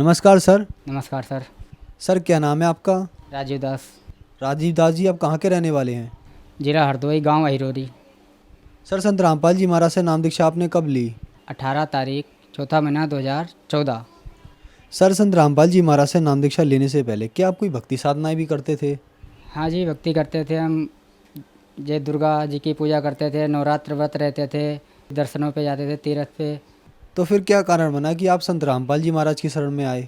नमस्कार सर। नमस्कार sir. Sir क्या नाम है आपका? राजीव दास। राजीव दास जी, आप कहाँ के रहने वाले हैं? जिला हरदोई, गांव अहिरोरी। सर संत रामपाल जी महाराज से नाम दीक्षा आपने कब ली? 18 तारीख चौथा महीना 2014। सर संत रामपाल जी महाराज से नाम दीक्षा लेने से पहले क्या आप कोई भक्ति साधनाएं भी करते थे? हाँ जी, भक्ति करते थे हम। जय दुर्गा जी की पूजा करते थे, नवरात्र व्रत रहते थे, दर्शनों पे जाते थे, तीर्थ पे। तो फिर क्या कारण बना कि आप संत रामपाल जी महाराज की शरण में आए?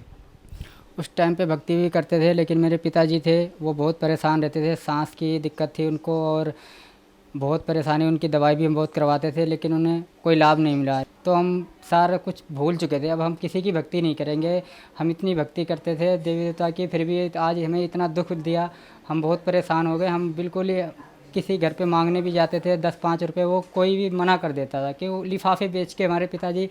उस टाइम पे भक्ति भी करते थे, लेकिन मेरे पिताजी थे वो बहुत परेशान रहते थे, सांस की दिक्कत थी उनको और बहुत परेशानी, उनकी दवाई भी हम बहुत करवाते थे लेकिन उन्हें कोई लाभ नहीं मिला। तो हम सारा कुछ भूल चुके थे, अब हम किसी की भक्ति नहीं करेंगे। हम इतनी भक्ति करते थे देवी देवता की, फिर भी आज हमें इतना दुख दिया। हम बहुत परेशान हो गए। हम बिल्कुल ही किसी घर पे मांगने भी जाते थे 10-5 रुपए, वो कोई भी मना कर देता था कि वो लिफाफे बेच के हमारे पिताजी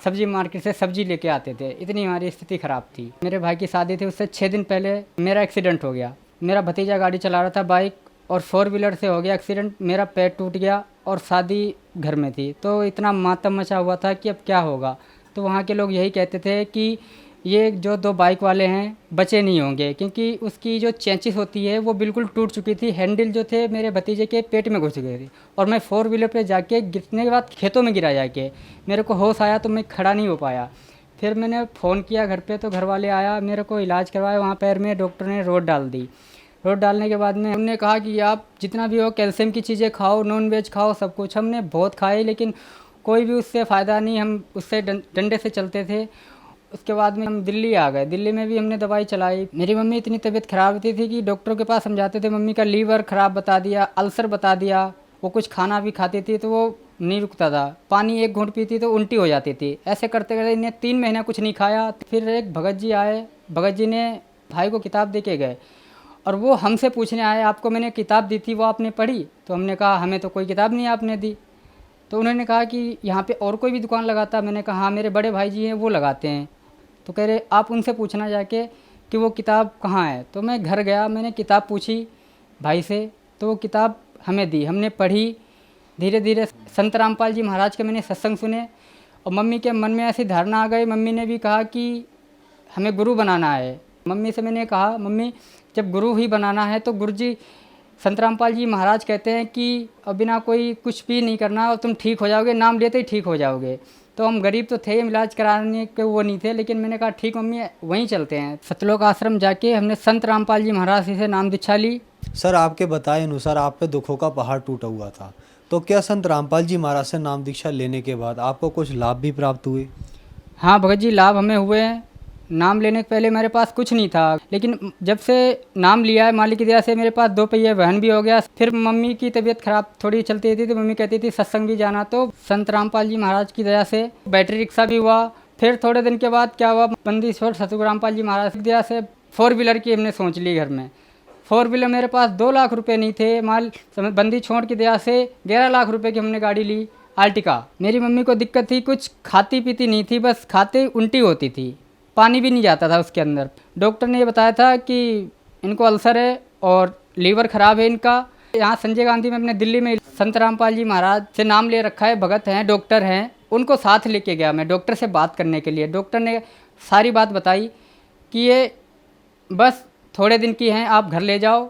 सब्जी मार्केट से सब्जी लेके आते थे। इतनी हमारी स्थिति ख़राब थी। मेरे भाई की शादी थी, उससे 6 दिन पहले मेरा एक्सीडेंट हो गया। मेरा भतीजा गाड़ी चला रहा था बाइक, और 4 व्हीलर से हो गया एक्सीडेंट। मेरा पैर टूट गया और शादी घर में थी, तो इतना मातम मचा हुआ था कि अब क्या होगा। तो वहाँ के लोग यही कहते थे कि ये जो 2 बाइक वाले हैं बचे नहीं होंगे, क्योंकि उसकी जो चेंचिस होती है वो बिल्कुल टूट चुकी थी। हैंडल जो थे मेरे भतीजे के पेट में घुस गए थे, और मैं 4 व्हीलर पे जाके गिरने के बाद खेतों में गिरा जाके। मेरे को होश आया तो मैं खड़ा नहीं हो पाया। फिर मैंने फ़ोन किया घर पे, तो घर वाले आया, मेरे को इलाज करवाया। वहाँ पैर में डॉक्टर ने रोड डाल दी। रोड डालने के बाद में उन्होंने कहा कि आप जितना भी हो कैल्शियम की चीज़ें खाओ, नॉन वेज खाओ, सब कुछ। हमने बहुत खाए लेकिन कोई भी उससे फ़ायदा नहीं। हम उससे डंडे से चलते थे। उसके बाद में हम दिल्ली आ गए। दिल्ली में भी हमने दवाई चलाई। मेरी मम्मी इतनी तबीयत ख़राब होती थी कि डॉक्टरों के पास हम जाते थे, मम्मी का लीवर ख़राब बता दिया, अल्सर बता दिया। वो कुछ खाना भी खाती थी तो वो नहीं रुकता था। पानी एक घूंट पीती तो उल्टी हो जाती थी। ऐसे करते करते इन्हें 3 महीना कुछ नहीं खाया। फिर एक भगत जी आए, भगत जी ने भाई को किताब दे के गए, और वो हमसे पूछने आए आपको मैंने किताब दी थी वो आपने पढ़ी? तो हमने कहा हमें तो कोई किताब नहीं आपने दी। तो उन्होंने कहा कि यहाँ पे और कोई भी दुकान लगाता? मैंने कहा हाँ, मेरे बड़े भाई जी हैं वो लगाते हैं। तो कह रहे आप उनसे पूछना जाके कि वो किताब कहाँ है। तो मैं घर गया, मैंने किताब पूछी भाई से, तो वो किताब हमें दी, हमने पढ़ी। धीरे धीरे संत रामपाल जी महाराज के मैंने सत्संग सुने, और मम्मी के मन में ऐसी धारणा आ गई। मम्मी ने भी कहा कि हमें गुरु बनाना है। मम्मी से मैंने कहा मम्मी जब गुरु ही बनाना है तो गुरु जी संत रामपाल जी महाराज कहते हैं कि अब बिना कोई कुछ भी नहीं करना और तुम ठीक हो जाओगे, नाम लेते ही ठीक हो जाओगे। तो हम गरीब तो थे, इलाज कराने के वो नहीं थे, लेकिन मैंने कहा ठीक मम्मी वहीं चलते हैं। सतलोक आश्रम जाके हमने संत रामपाल जी महाराज से नाम दीक्षा ली। सर आपके बताए अनुसार आप पे दुखों का पहाड़ टूटा हुआ था, तो क्या संत रामपाल जी महाराज से नाम दीक्षा लेने के बाद आपको कुछ लाभ भी प्राप्त हुए? हाँ भगत जी, लाभ हमें हुए हैं। नाम लेने के पहले मेरे पास कुछ नहीं था, लेकिन जब से नाम लिया है मालिक की दया से मेरे पास 2 पहिए वाहन भी हो गया। फिर मम्मी की तबीयत खराब थोड़ी चलती थी तो मम्मी कहती थी सत्संग भी जाना, तो संत रामपाल जी महाराज की दया से बैटरी रिक्शा भी हुआ। फिर थोड़े दिन के बाद क्या हुआ, बंदीश्वर सतगुरु रामपाल जी महाराज की दया से 4 व्हीलर की हमने सोच ली घर में। 4 व्हीलर मेरे पास 2 लाख रुपए नहीं थे, माल बंदी छोड़ की दया से 11 लाख रुपए की हमने गाड़ी ली, आर्टिका। मेरी मम्मी को दिक्कत थी, कुछ खाती पीती नहीं थी, बस खाते उल्टी होती थी, पानी भी नहीं जाता था उसके अंदर। डॉक्टर ने ये बताया था कि इनको अल्सर है और लीवर ख़राब है इनका। यहाँ संजय गांधी में अपने दिल्ली में संत रामपाल जी महाराज से नाम ले रखा है, भगत हैं, डॉक्टर हैं, उनको साथ लेके गया मैं डॉक्टर से बात करने के लिए। डॉक्टर ने सारी बात बताई कि ये बस थोड़े दिन की हैं, आप घर ले जाओ,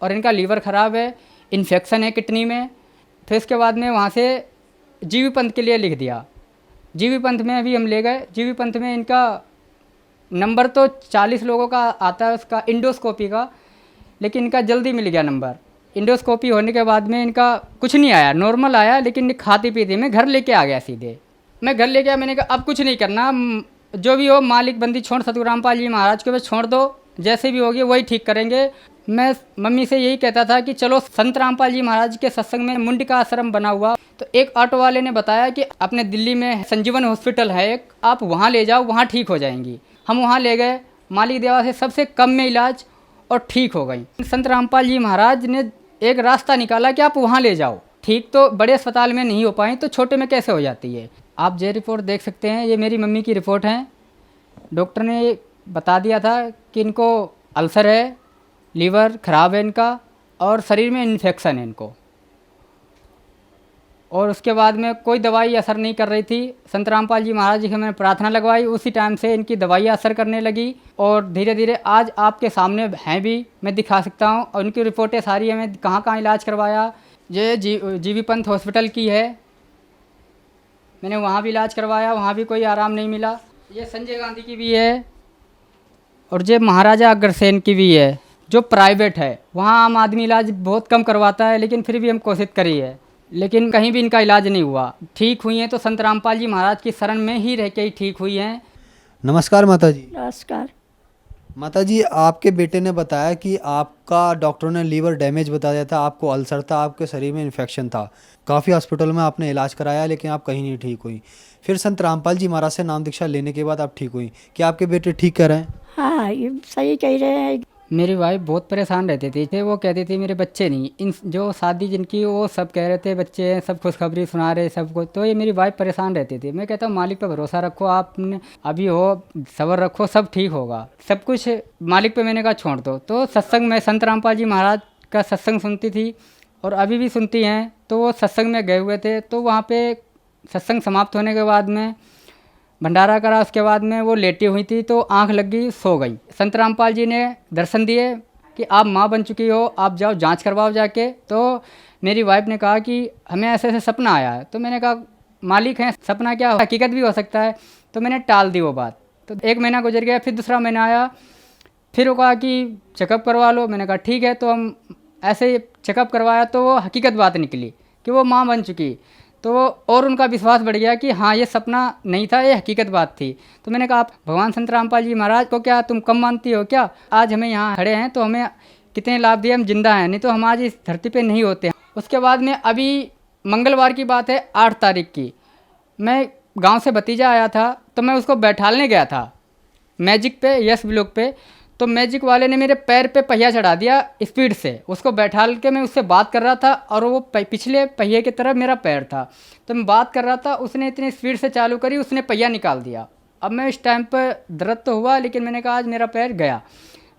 और इनका लीवर ख़राब है, इन्फेक्शन है किडनी में। फिर इसके बाद में वहाँ से जीवी पंथ के लिए लिख दिया। जीवी पंथ में भी हम ले गए। जीवी पंथ में इनका नंबर तो 40 लोगों का आता है उसका इंडोस्कोपी का, लेकिन इनका जल्दी मिल गया नंबर। इंडोस्कोपी होने के बाद में इनका कुछ नहीं आया, नॉर्मल आया, लेकिन खाती पीती मैं घर लेके आ गया सीधे। मैं घर लेके आया, मैंने कहा अब कुछ नहीं करना, जो भी हो मालिक बंदी छोड़ सतगुरु रामपाल जी महाराज को बस छोड़ दो, जैसे भी होगी वही ठीक करेंगे। मैं मम्मी से यही कहता था कि चलो संत रामपाल जी महाराज के सत्संग में मुंडी का आश्रम बना हुआ, तो एक ऑटो वाले ने बताया कि अपने दिल्ली में संजीवन हॉस्पिटल है एक, आप वहाँ ले जाओ, वहाँ ठीक हो जाएंगी। हम वहाँ ले गए, मालिक देवा से सबसे कम में इलाज, और ठीक हो गई। संत रामपाल जी महाराज ने एक रास्ता निकाला कि आप वहाँ ले जाओ, ठीक तो बड़े अस्पताल में नहीं हो पाई तो छोटे में कैसे हो जाती है। आप ये रिपोर्ट देख सकते हैं, ये मेरी मम्मी की रिपोर्ट है। डॉक्टर ने बता दिया था कि इनको अल्सर है, लीवर ख़राब है इनका, और शरीर में इन्फेक्शन है इनको। और उसके बाद में कोई दवाई असर नहीं कर रही थी। संत रामपाल जी महाराज जी की मैंने प्रार्थना लगवाई, उसी टाइम से इनकी दवाई असर करने लगी और धीरे धीरे आज आपके सामने हैं भी, मैं दिखा सकता हूँ। और उनकी रिपोर्टें सारी है, मैं कहाँ कहाँ इलाज करवाया। ये जीवी पंत हॉस्पिटल की है, मैंने वहाँ भी इलाज करवाया, वहाँ भी कोई आराम नहीं मिला। ये संजय गांधी की भी है और ये महाराजा अग्रसेन की भी है, जो प्राइवेट है। वहाँ आम आदमी इलाज बहुत कम करवाता है, लेकिन फिर भी हम कोशिश करी है, लेकिन कहीं भी इनका इलाज नहीं हुआ। ठीक हुई हैं तो संत रामपाल जी महाराज की शरण में ही रह के ही ठीक हुई हैं। नमस्कार माता जी। नमस्कार। माता जी, आपके बेटे ने बताया कि आपका डॉक्टरों ने लीवर डैमेज बता दिया था, आपको अल्सर था, आपके शरीर में इन्फेक्शन था। काफ़ी हॉस्पिटल में आपने इलाज कराया लेकिन आप कहीं नहीं ठीक हुई। फिर संत रामपाल जी महाराज से नाम दीक्षा लेने के बाद आप ठीक हुई। क्या आपके बेटे ठीक कर रहे हैं? हाँ, ये सही कह रहे हैं। मेरी वाइफ बहुत परेशान रहती थी, वो कहती थी मेरे बच्चे नहीं, इन जो शादी जिनकी वो सब कह रहे थे बच्चे हैं, सब खुशखबरी सुना रहे सबको, तो ये मेरी वाइफ परेशान रहती थी। मैं कहता हूँ मालिक पे भरोसा रखो, आपने अभी हो सब्र रखो, सब ठीक होगा, सब कुछ मालिक पे मैंने कहा छोड़ दो। तो सत्संग में संत रामपाल जी महाराज का सत्संग सुनती थी और अभी भी सुनती हैं। तो वो सत्संग में गए हुए थे, तो वहाँ पे सत्संग समाप्त होने के बाद में भंडारा करा, उसके बाद में वो लेटी हुई थी तो आंख लग गई, सो गई। संत रामपाल जी ने दर्शन दिए कि आप माँ बन चुकी हो, आप जाओ जांच करवाओ जाके। तो मेरी वाइफ ने कहा कि हमें ऐसे ऐसे सपना आया है। तो मैंने कहा मालिक हैं, सपना क्या हकीकत भी हो सकता है। तो मैंने टाल दी वो बात। तो 1 महीना गुजर गया, फिर दूसरा महीना आया, फिर वो कहा कि चेकअप करवा लो। मैंने कहा ठीक है। तो हम ऐसे चेकअप करवाया तो वो हकीकत बात निकली कि वो माँ बन चुकी। तो और उनका विश्वास बढ़ गया कि हाँ ये सपना नहीं था, ये हकीकत बात थी। तो मैंने कहा आप भगवान संत रामपाल जी महाराज को क्या तुम कम मानती हो क्या? आज हमें यहाँ खड़े हैं तो हमें कितने लाभ दिए, हम जिंदा हैं, नहीं तो हम आज इस धरती पे नहीं होते। उसके बाद में अभी मंगलवार की बात है, 8 तारीख की, मैं गाँव से भतीजा आया था तो मैं उसको बैठालने गया था मैजिक पे, यस ब्लॉक पे। तो मैजिक वाले ने मेरे पैर पे पहिया चढ़ा दिया स्पीड से, उसको बैठाल के मैं उससे बात कर रहा था और वो पिछले पहिए की तरफ मेरा पैर था। तो मैं बात कर रहा था, उसने इतनी स्पीड से चालू करी, उसने पहिया निकाल दिया। अब मैं इस टाइम पर दर्द तो हुआ, लेकिन मैंने कहा आज मेरा पैर गया।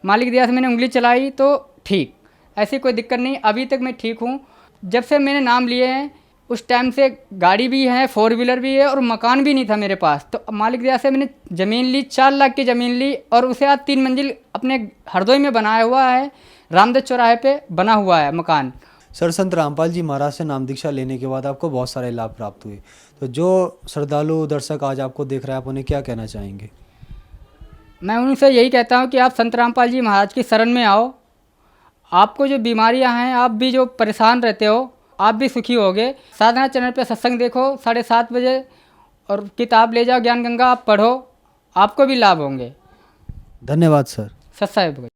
मालिक दया से मैंने उंगली चलाई तो ठीक, ऐसी कोई दिक्कत नहीं, अभी तक मैं ठीक हूँ। जब से मैंने नाम लिए हैं उस टाइम से गाड़ी भी है, 4 व्हीलर भी है और मकान भी नहीं था मेरे पास। तो मालिक दया से मैंने ज़मीन ली, 4 लाख की ज़मीन ली और उसे आज 3 मंजिल अपने हरदोई में बनाया हुआ है, रामदेव चौराहे पे बना हुआ है मकान। सर, संत रामपाल जी महाराज से नाम दीक्षा लेने के बाद आपको बहुत सारे लाभ प्राप्त हुए। तो जो श्रद्धालु दर्शक आज आपको देख रहे हैं, आप उन्हें क्या कहना चाहेंगे? मैं उनसे यही कहता हूँ कि आप संत रामपाल जी महाराज की शरण में आओ। आपको जो बीमारियाँ हैं, आप भी जो परेशान रहते हो, आप भी सुखी होगे। साधना चैनल पे सत्संग देखो 7:30 बजे और किताब ले जाओ ज्ञान गंगा, आप पढ़ो, आपको भी लाभ होंगे। धन्यवाद सर। सत्साहेब।